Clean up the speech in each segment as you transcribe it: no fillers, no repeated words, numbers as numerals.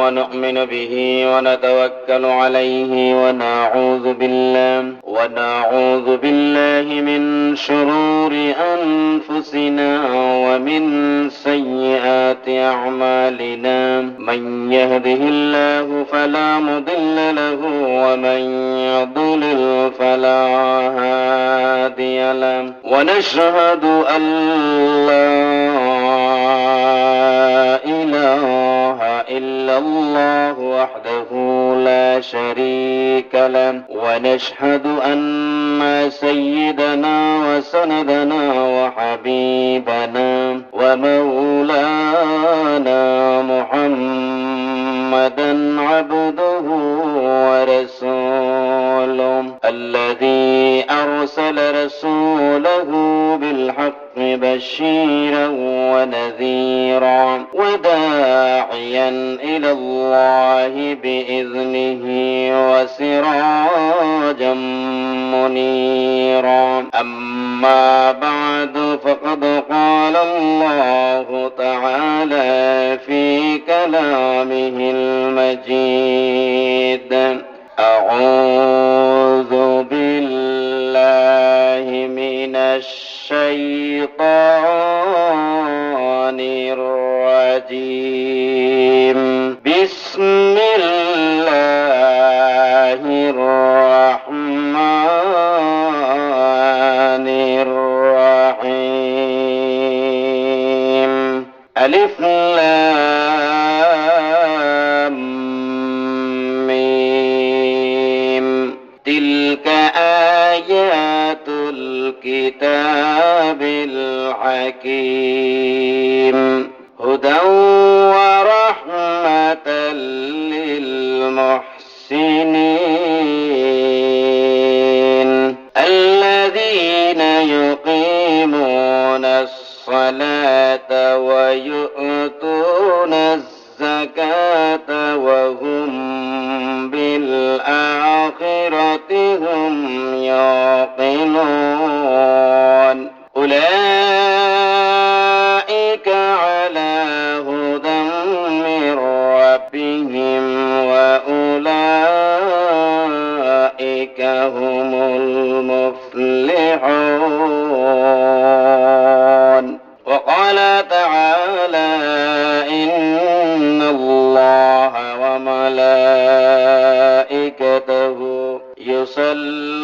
ونؤمن به ونتوكل عليه ونعوذ بالله من شرور أنفسنا ومن سيئات أعمالنا من يهده الله فلا مضل له ومن يضلل فلا هادي له ونشهد أن لا إله إلا الله وحده لا شريك له ونشهد أن سيدنا وسندنا وحبيبنا ومولانا محمدا عبده ورسوله الذي أرسل رسوله بالحق بشيرا ونذيرا وداعيا إلى الله بإذنه وسراجا منيرا أما بعد فقد قال الله تعالى في كلامه المجيد أعوذ بالله من الشيطان الرجيم بسم الله الرحمن الرحيم ألف لام ميم تلك آيات الكتاب الحكيم هدى ورحمة للمحسنين الذين يقيمون الصلاة ويؤتون الزكاة وهم بالآخرة هم يوقنون أولئك على هدى من ربهم وأولئك هم المفلحون وقال تعالى إن الله وملائكته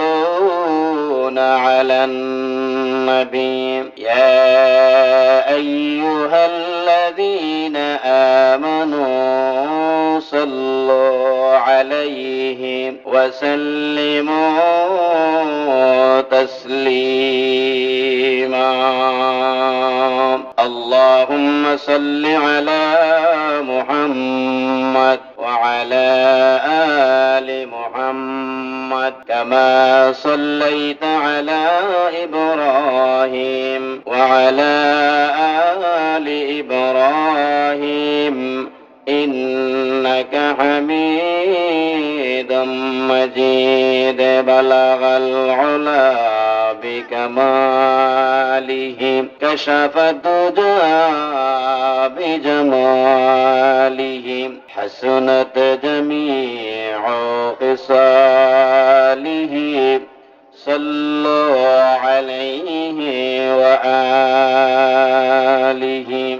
يصلون على النبي يا أيها الذين آمنوا صلوا عليه وسلموا تسليما اللهم صل على محمد وعلى آل محمد كما صليت على إبراهيم وعلى آل إبراهيم إنك حميد مجيد بلغ العلا بكماله كشف الدجى بجماله حسنت جميع خصاله صلوا عليه وآله